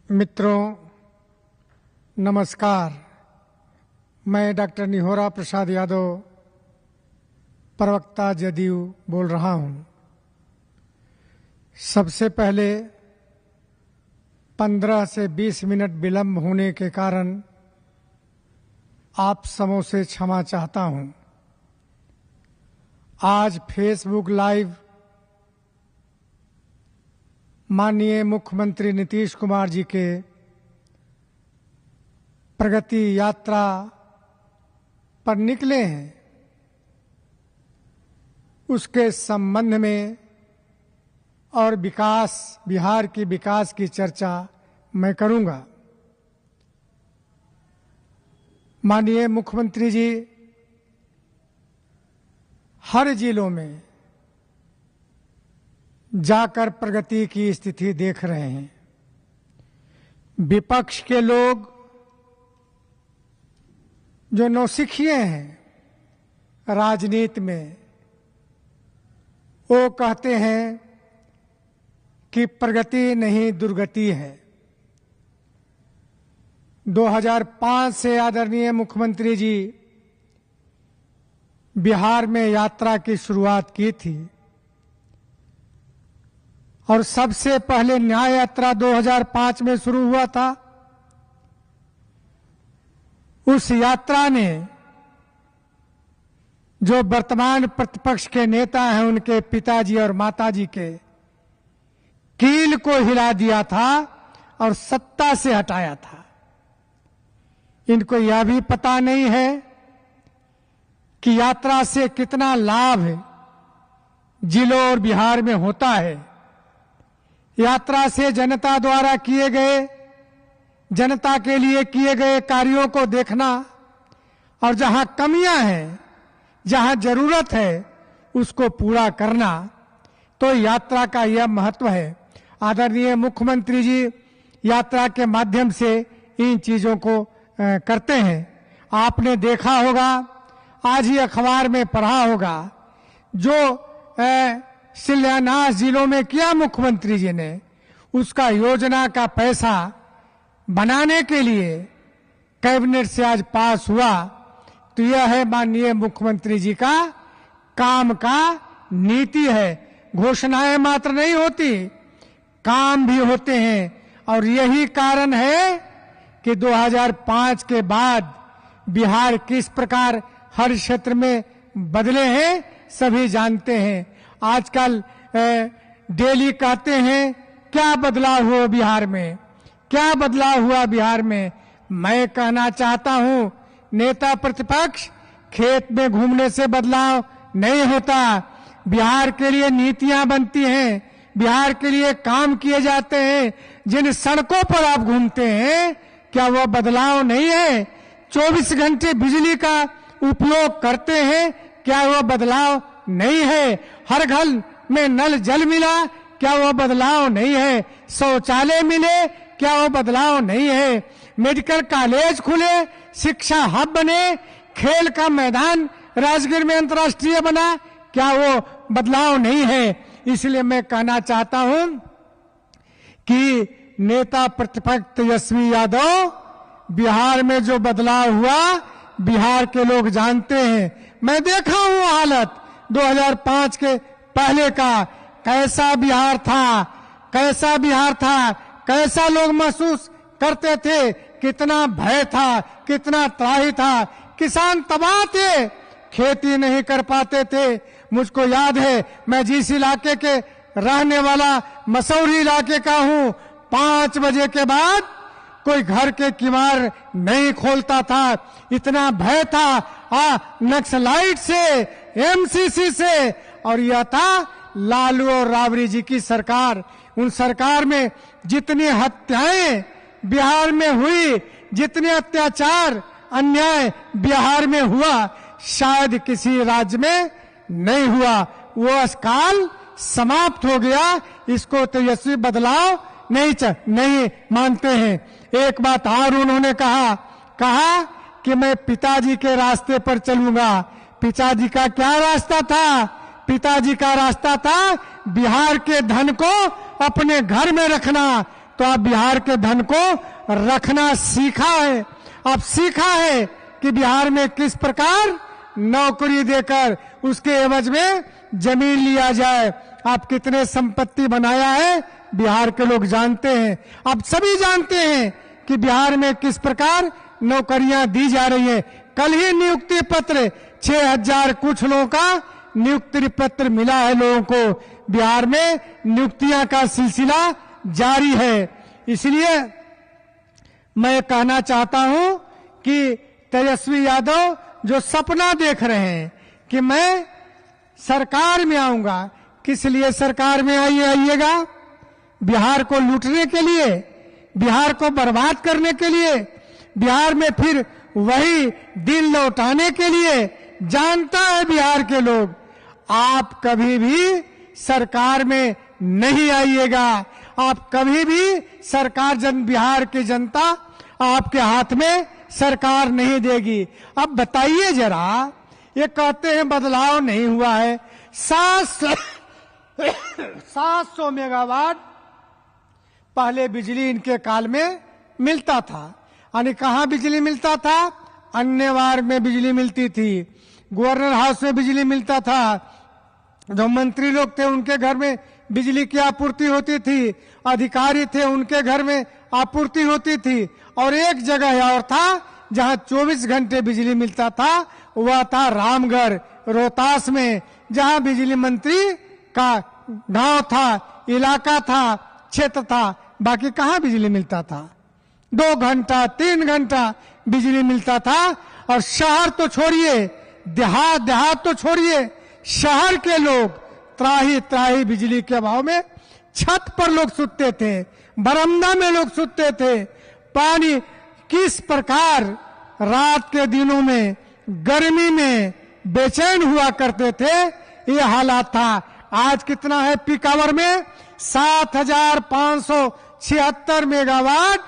मित्रों नमस्कार। मैं डॉक्टर निहोरा प्रसाद यादव, प्रवक्ता जदयू बोल रहा हूं। सबसे पहले 15 से 20 मिनट विलंब होने के कारण आप सबों से क्षमा चाहता हूं। आज फेसबुक लाइव माननीय मुख्यमंत्री नीतीश कुमार जी के प्रगति यात्रा पर निकले हैं, उसके संबंध में और बिहार की विकास की चर्चा मैं करूंगा। माननीय मुख्यमंत्री जी हर जिलों में जाकर प्रगति की स्थिति देख रहे हैं। विपक्ष के लोग जो नौसिखिए हैं राजनीति में, वो कहते हैं कि प्रगति नहीं दुर्गति है। 2005 से आदरणीय मुख्यमंत्री जी बिहार में यात्रा की शुरुआत की थी और सबसे पहले न्याय यात्रा 2005 में शुरू हुआ था। उस यात्रा ने जो वर्तमान प्रतिपक्ष के नेता हैं उनके पिताजी और माताजी के कील को हिला दिया था और सत्ता से हटाया था। इनको यह भी पता नहीं है कि यात्रा से कितना लाभ जिलों और बिहार में होता है। यात्रा से जनता द्वारा किए गए, जनता के लिए किए गए कार्यों को देखना और जहां कमियां हैं, जहां जरूरत है, उसको पूरा करना, तो यात्रा का यह महत्व है। आदरणीय मुख्यमंत्री जी यात्रा के माध्यम से इन चीजों को करते हैं। आपने देखा होगा, आज ही अखबार में पढ़ा होगा, जो शिलान्यास जिलों में किया मुख्यमंत्री जी ने, उसका योजना का पैसा बनाने के लिए कैबिनेट से आज पास हुआ। तो यह है माननीय मुख्यमंत्री जी का काम का नीति है। घोषणाएं मात्र नहीं होती, काम भी होते हैं। और यही कारण है कि 2005 के बाद बिहार किस प्रकार हर क्षेत्र में बदले हैं, सभी जानते हैं। आजकल डेली कहते हैं क्या बदलाव हुआ बिहार में, क्या बदलाव हुआ बिहार में। मैं कहना चाहता हूं, नेता प्रतिपक्ष खेत में घूमने से बदलाव नहीं होता। बिहार के लिए नीतियां बनती हैं, बिहार के लिए काम किए जाते हैं। जिन सड़कों पर आप घूमते हैं, क्या वह बदलाव नहीं है? 24 घंटे बिजली का उपयोग करते हैं, क्या वह बदलाव नहीं है? हर घर में नल जल मिला, क्या वह बदलाव नहीं है? शौचालय मिले, क्या वह बदलाव नहीं है? मेडिकल कॉलेज खुले, शिक्षा हब बने, खेल का मैदान राजगीर में अंतर्राष्ट्रीय बना, क्या वो बदलाव नहीं है? इसलिए मैं कहना चाहता हूं कि नेता प्रतिपक्ष तेजस्वी यादव, बिहार में जो बदलाव हुआ बिहार के लोग जानते हैं। मैं देखा हूं हालत 2005 के पहले का, कैसा बिहार था, कैसा बिहार था, कैसा लोग महसूस करते थे, कितना भय था, कितना त्राही था। किसान तबाह थे, खेती नहीं कर पाते थे। मुझको याद है, मैं जिस इलाके के रहने वाला मसौरी इलाके का हूं, 5 बजे के बाद कोई घर के किवाड़ नहीं खोलता था, इतना भय था नक्सलाइट से, एमसीसी से। और यह था लालू और राबड़ी जी की सरकार। उन सरकार में जितनी हत्याएं बिहार में हुई, जितने अत्याचार अन्याय बिहार में हुआ, शायद किसी राज्य में नहीं हुआ। वो काल समाप्त हो गया। इसको तेजस्वी बदलाव नहीं मानते हैं। एक बात और उन्होंने कहा कि मैं पिताजी के रास्ते पर चलूंगा। पिताजी का क्या रास्ता था? पिताजी का रास्ता था बिहार के धन को अपने घर में रखना, तो अब बिहार के धन को रखना सीखा है। अब सीखा है कि बिहार में किस प्रकार नौकरी देकर उसके एवज में जमीन लिया जाए। आप कितने संपत्ति बनाया है बिहार के लोग जानते हैं। अब सभी जानते हैं कि बिहार में किस प्रकार नौकरियां दी जा रही है। कल ही नियुक्ति पत्र 6000 कुछ लोगों का नियुक्ति पत्र मिला है लोगों को। बिहार में नियुक्तियां का सिलसिला जारी है। इसलिए मैं कहना चाहता हूं कि तेजस्वी यादव जो सपना देख रहे हैं कि मैं सरकार में आऊंगा, किस लिए सरकार में आइएगा? बिहार को लूटने के लिए, बिहार को बर्बाद करने के लिए, बिहार में फिर वही दिन लौटाने के लिए। जानता है बिहार के लोग, आप कभी भी सरकार में नहीं आइएगा। आप कभी भी सरकार बिहार की जनता आपके हाथ में सरकार नहीं देगी। अब बताइए जरा, ये कहते हैं बदलाव नहीं हुआ है। 700 मेगावाट पहले बिजली इनके काल में मिलता था। यानी कहाँ बिजली मिलता था? अन्यवार में बिजली मिलती थी, गवर्नर हाउस में बिजली मिलता था, जो मंत्री लोग थे उनके घर में बिजली की आपूर्ति होती थी, अधिकारी थे उनके घर में आपूर्ति होती थी। और एक जगह और था जहां 24 घंटे बिजली मिलता था, वह था रामगढ़ रोहतास में, जहां बिजली मंत्री का गांव था, इलाका था, क्षेत्र था। बाकी कहां बिजली मिलता था? 2 घंटा 3 घंटा बिजली मिलता था। और शहर तो छोड़िए, देहात तो छोड़िए, शहर के लोग त्राही त्राही बिजली के अभाव में छत पर लोग सुतते थे, बरामदा में लोग सुतते थे। पानी किस प्रकार रात के दिनों में गर्मी में बेचैन हुआ करते थे, ये हालात था। आज कितना है पीक आवर में? 7576 मेगावाट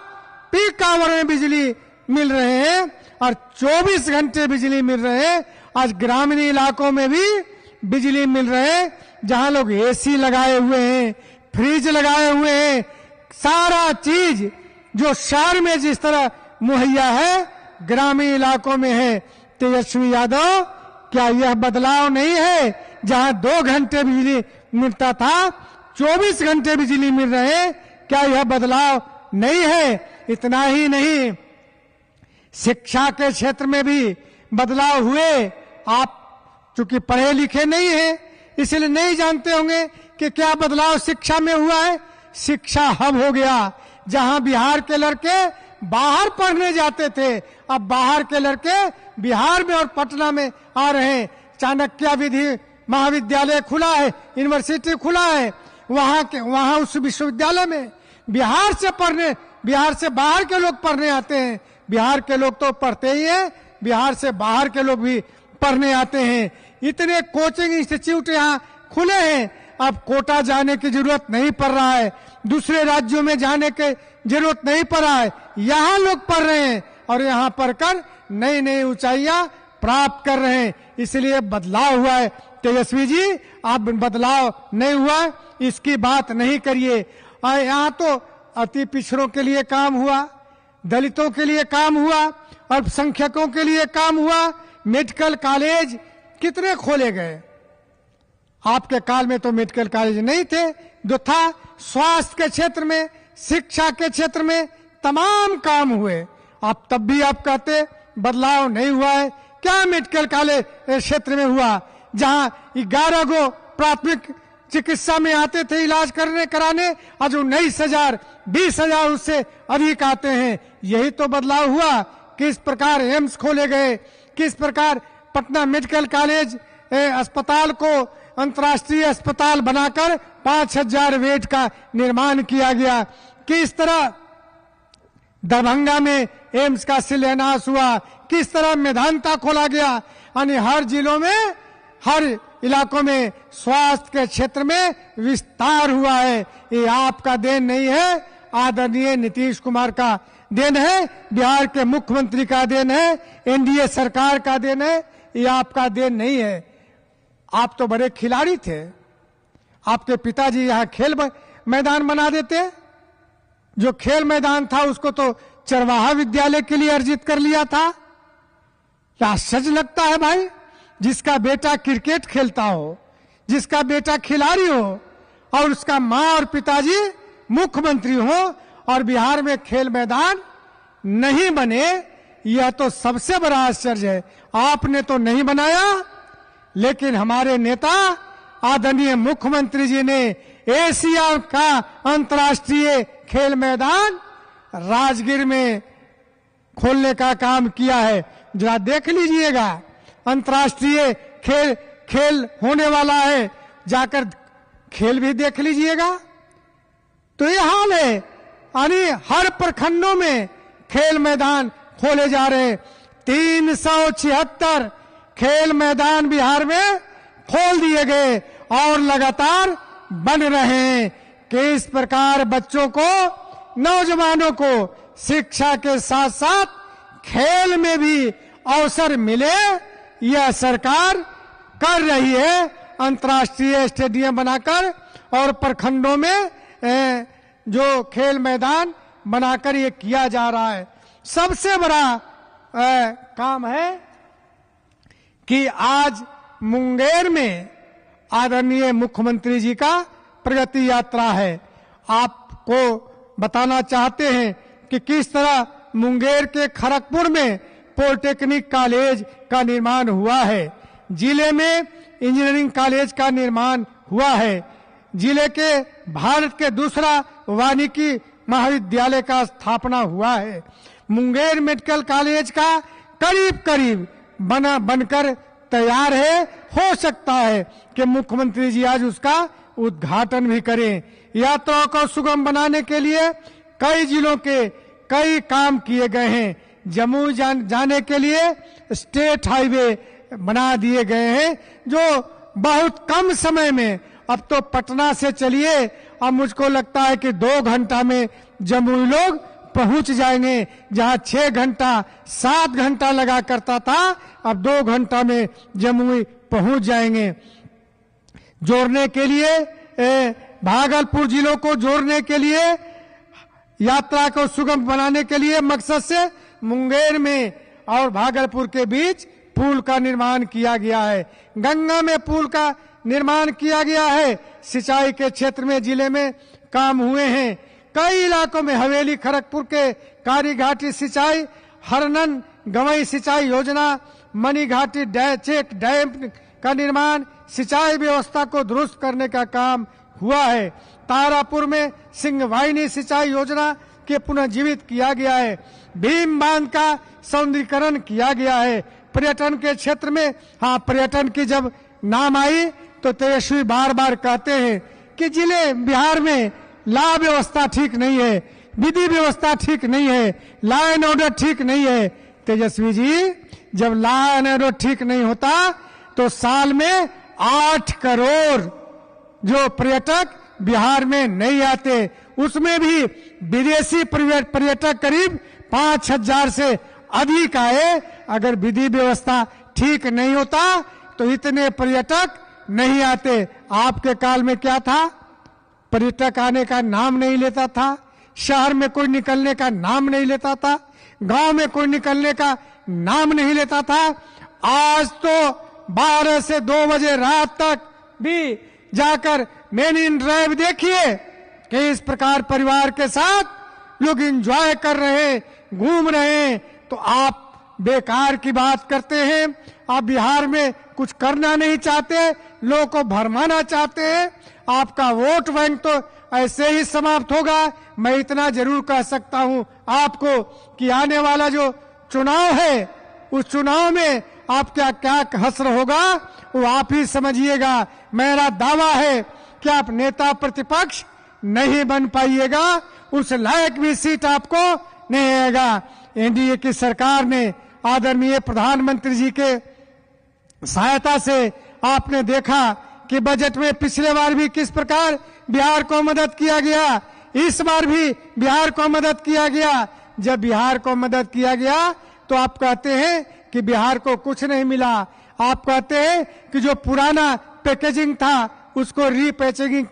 पीक आवर में बिजली मिल रहे हैं और 24 घंटे बिजली मिल रहे हैं। आज ग्रामीण इलाकों में भी बिजली मिल रहे हैं, जहां लोग एसी लगाए हुए हैं, फ्रिज लगाए हुए हैं। सारा चीज जो शहर में जिस तरह मुहैया है, ग्रामीण इलाकों में है। तेजस्वी यादव, क्या यह बदलाव नहीं है? जहां 2 घंटे बिजली मिलता था, 24 घंटे बिजली मिल रहे हैं, क्या यह बदलाव नहीं है? इतना ही नहीं, शिक्षा के क्षेत्र में भी बदलाव हुए। आप चूंकि पढ़े लिखे नहीं हैं, इसलिए नहीं जानते होंगे कि क्या बदलाव शिक्षा में हुआ है। शिक्षा हब हो गया, जहां बिहार के लड़के बाहर पढ़ने जाते थे, अब बाहर के लड़के बिहार में और पटना में आ रहे हैं। चाणक्य विधि महाविद्यालय खुला है, यूनिवर्सिटी खुला है। वहां उस विश्वविद्यालय में बिहार से बाहर के लोग पढ़ने आते हैं। बिहार के लोग तो पढ़ते ही हैं, बिहार से बाहर के लोग भी पढ़ने आते हैं। इतने कोचिंग इंस्टीट्यूट यहाँ खुले हैं, अब कोटा जाने की जरूरत नहीं पड़ रहा है, दूसरे राज्यों में जाने की जरूरत नहीं पड़ रहा है। यहाँ लोग पढ़ रहे हैं और यहाँ पढ़कर नई नई ऊंचाइयां प्राप्त कर रहे हैं। इसलिए बदलाव हुआ है। तेजस्वी जी, आप बदलाव नहीं हुआ इसकी बात नहीं करिए। यहाँ तो अति पिछड़ों के लिए काम हुआ, दलितों के लिए काम हुआ, अल्पसंख्यकों के लिए काम हुआ। मेडिकल कॉलेज कितने खोले गए? आपके काल में तो मेडिकल कॉलेज नहीं थे। जो था स्वास्थ्य के क्षेत्र में, शिक्षा के क्षेत्र में तमाम काम हुए। आप तब भी आप कहते बदलाव नहीं हुआ है। क्या मेडिकल कॉलेज क्षेत्र में हुआ? जहां 11 गो प्राथमिक चिकित्सा में आते थे इलाज कराने, आज 19,000 20,000 उससे अधिक आते हैं। यही तो बदलाव हुआ। किस प्रकार एम्स खोले गए, किस प्रकार पटना मेडिकल कॉलेज अस्पताल को अंतर्राष्ट्रीय अस्पताल बनाकर 5,000 बेड का निर्माण किया गया। किस तरह दरभंगा में एम्स का शिलान्यास हुआ, किस तरह मेधांता खोला गया। यानी हर जिलों में, हर इलाकों में स्वास्थ्य के क्षेत्र में विस्तार हुआ है। ये आपका देन नहीं है, आदरणीय नीतीश कुमार का देन है, बिहार के मुख्यमंत्री का देन है, एनडीए सरकार का देन है। ये आपका देन नहीं है। आप तो बड़े खिलाड़ी थे। आपके पिताजी यहाँ खेल मैदान बना देते, जो खेल मैदान था उसको तो चरवाहा विद्यालय के लिए अर्जित कर लिया था। क्या आश्चर्य लगता है भाई, जिसका बेटा क्रिकेट खेलता हो, जिसका बेटा खिलाड़ी हो और उसका मां और पिताजी मुख्यमंत्री हो और बिहार में खेल मैदान नहीं बने, यह तो सबसे बड़ा आश्चर्य है। आपने तो नहीं बनाया, लेकिन हमारे नेता आदरणीय मुख्यमंत्री जी ने एशिया का अंतर्राष्ट्रीय खेल मैदान राजगीर में खोलने का काम किया है। जरा देख लीजिएगा, अंतर्राष्ट्रीय खेल होने वाला है, जाकर खेल भी देख लीजिएगा। तो ये हाल है, यानी हर प्रखंडों में खेल मैदान खोले जा रहे। 376 खेल मैदान बिहार में खोल दिए गए और लगातार बन रहे हैं कि इस प्रकार बच्चों को, नौजवानों को शिक्षा के साथ साथ खेल में भी अवसर मिले, यह सरकार कर रही है। अंतर्राष्ट्रीय स्टेडियम बनाकर और प्रखंडों में जो खेल मैदान बनाकर ये किया जा रहा है। सबसे बड़ा काम है कि आज मुंगेर में आदरणीय मुख्यमंत्री जी का प्रगति यात्रा है। आपको बताना चाहते हैं कि किस तरह मुंगेर के खड़गपुर में पॉलिटेक्निक कॉलेज का निर्माण हुआ है, जिले में इंजीनियरिंग कॉलेज का निर्माण हुआ है, जिले के भारत के दूसरा वानिकी महाविद्यालय का स्थापना हुआ है। मुंगेर मेडिकल कॉलेज का करीब बनकर तैयार है। हो सकता है कि मुख्यमंत्री जी आज उसका उद्घाटन भी करें। यात्राओं को सुगम बनाने के लिए कई जिलों के कई काम किए गए हैं। जमुई जाने के लिए स्टेट हाईवे बना दिए गए हैं, जो बहुत कम समय में, अब तो पटना से चलिए, अब मुझको लगता है कि 2 घंटा में जमुई लोग पहुंच जाएंगे। जहां 6 घंटा 7 घंटा लगा करता था, अब 2 घंटा में जमुई पहुंच जाएंगे। जोड़ने के लिए भागलपुर जिलों को जोड़ने के लिए, यात्रा को सुगम बनाने के लिए मकसद से मुंगेर में और भागलपुर के बीच पुल का निर्माण किया गया है। गंगा में पुल का निर्माण किया गया है। सिंचाई के क्षेत्र में जिले में काम हुए हैं। कई इलाकों में हवेली खड़गपुर के कारीघाटी सिंचाई, हरनन गवई सिंचाई योजना, मनीघाटी चेक डैम का निर्माण, सिंचाई व्यवस्था को दुरुस्त करने का काम हुआ है। तारापुर में सिंहवाहिनी सिंचाई योजना के पुनर्जीवित किया गया है। भीम बांध का सौंदर्यीकरण किया गया है। पर्यटन के क्षेत्र में, हाँ, पर्यटन की जब नाम आई तो तेजस्वी बार बार कहते हैं कि जिले बिहार में लॉ व्यवस्था ठीक नहीं है, विधि व्यवस्था ठीक नहीं है, लॉ एंड ऑर्डर ठीक नहीं है। तेजस्वी जी, जब लॉ एंड ऑर्डर ठीक नहीं होता तो साल में 8 करोड़ जो पर्यटक बिहार में नहीं आते, उसमें भी विदेशी पर्यटक करीब 5,000 से अधिक आए। अगर विधि व्यवस्था ठीक नहीं होता तो इतने पर्यटक नहीं आते। आपके काल में क्या था? पर्यटक आने का नाम नहीं लेता था, शहर में कोई निकलने का नाम नहीं लेता था, गांव में कोई निकलने का नाम नहीं लेता था। आज तो 12 से 2 बजे रात तक भी जाकर मेन इन ड्राइव देखिए कि इस प्रकार परिवार के साथ लोग एंजॉय कर रहे हैं, घूम रहे हैं। तो आप बेकार की बात करते हैं। आप बिहार में कुछ करना नहीं चाहते, लोगों को भरमाना चाहते हैं। आपका वोट बैंक तो ऐसे ही समाप्त होगा। मैं इतना जरूर कह सकता हूं आपको कि आने वाला जो चुनाव है, उस चुनाव में आपका क्या हश्र होगा वो आप ही समझिएगा। मेरा दावा है कि आप नेता प्रतिपक्ष नहीं बन पाइएगा, उस लायक भी सीट आपको नहीं आएगा। एनडीए की सरकार ने आदरणीय प्रधानमंत्री जी के सहायता से आपने देखा कि बजट में पिछले बार भी किस प्रकार बिहार को मदद किया गया, इस बार भी बिहार को मदद किया गया। जब बिहार को मदद किया गया तो आप कहते हैं कि बिहार को कुछ नहीं मिला। आप कहते हैं कि जो पुराना पैकेजिंग था उसको रीपैकेजिंग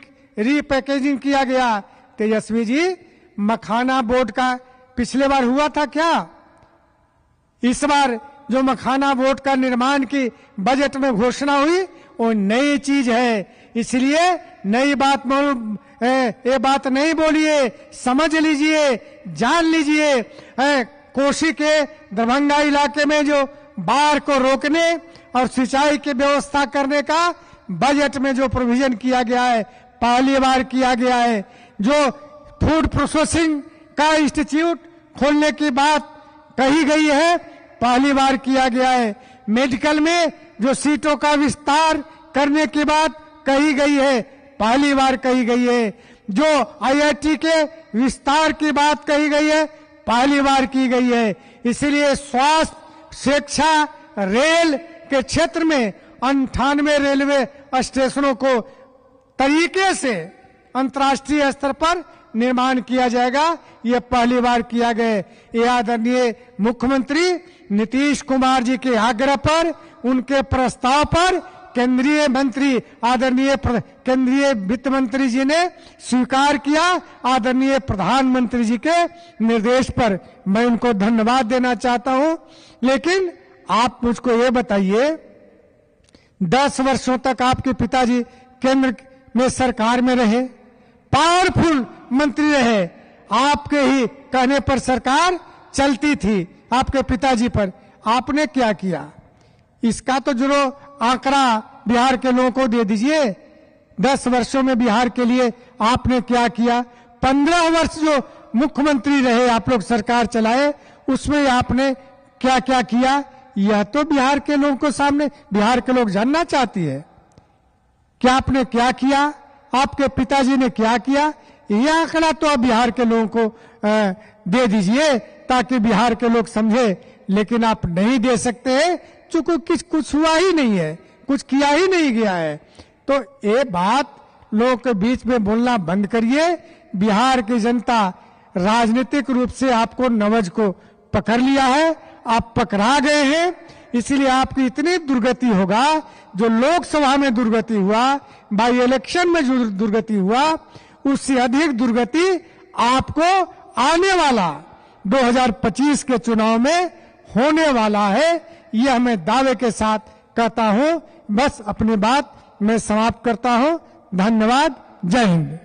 किया गया। तेजस्वी जी, मखाना बोर्ड का पिछले बार हुआ था क्या? इस बार जो मखाना बोर्ड का निर्माण की बजट में घोषणा हुई वो नई चीज है, इसलिए नई बात ये बात नहीं बोलिए, समझ लीजिए, जान लीजिए। कोसी के दरभंगा इलाके में जो बाढ़ को रोकने और सिंचाई की व्यवस्था करने का बजट में जो प्रोविजन किया गया है, पहली बार किया गया है। जो फूड प्रोसेसिंग का इंस्टीट्यूट खोलने की बात कही गई है, पहली बार किया गया है। मेडिकल में जो सीटों का विस्तार करने की बात कही गई है, पहली बार कही गई है। जो आईआईटी के विस्तार की बात कही गई है, पहली बार की गई है। इसलिए स्वास्थ्य, शिक्षा, रेल के क्षेत्र में 98 रेलवे स्टेशनों को तरीके से अंतर्राष्ट्रीय स्तर पर निर्माण किया जाएगा, ये पहली बार किया गया। ये आदरणीय मुख्यमंत्री नीतीश कुमार जी के आग्रह पर, उनके प्रस्ताव पर केंद्रीय मंत्री आदरणीय केंद्रीय वित्त मंत्री जी ने स्वीकार किया। आदरणीय प्रधानमंत्री जी के निर्देश पर मैं उनको धन्यवाद देना चाहता हूं। लेकिन आप मुझको ये बताइए, 10 वर्षों तक आपके पिताजी केंद्र में सरकार में रहे, पावरफुल मंत्री रहे, आपके ही कहने पर सरकार चलती थी, आपके पिताजी पर आपने क्या किया? इसका तो जो आंकड़ा बिहार के लोगों को दे दीजिए। 10 वर्षों में बिहार के लिए आपने क्या किया? 15 वर्ष जो मुख्यमंत्री रहे, आप लोग सरकार चलाए, उसमें आपने क्या क्या किया? यह तो बिहार के लोगों को सामने बिहार के लोग जानना चाहती है कि आपने क्या किया, आपके पिताजी ने क्या किया। यह आंकड़ा तो आप बिहार के लोगों को दे दीजिए ताकि बिहार के लोग समझे, लेकिन आप नहीं दे सकते हैं क्योंकि कुछ हुआ ही नहीं है, कुछ किया ही नहीं गया है। तो ये बात लोगों के बीच में बोलना बंद करिए। बिहार की जनता राजनीतिक रूप से आपको नवज को पकड़ लिया है, आप पकड़ा गए हैं, इसलिए आपकी इतनी दुर्गति होगा। जो लोकसभा में दुर्गति हुआ, बाई इलेक्शन में जो दुर्गति हुआ, उससे अधिक दुर्गति आपको आने वाला 2025 के चुनाव में होने वाला है। यह मैं दावे के साथ कहता हूं। बस अपनी बात मैं समाप्त करता हूं। धन्यवाद। जय हिंद।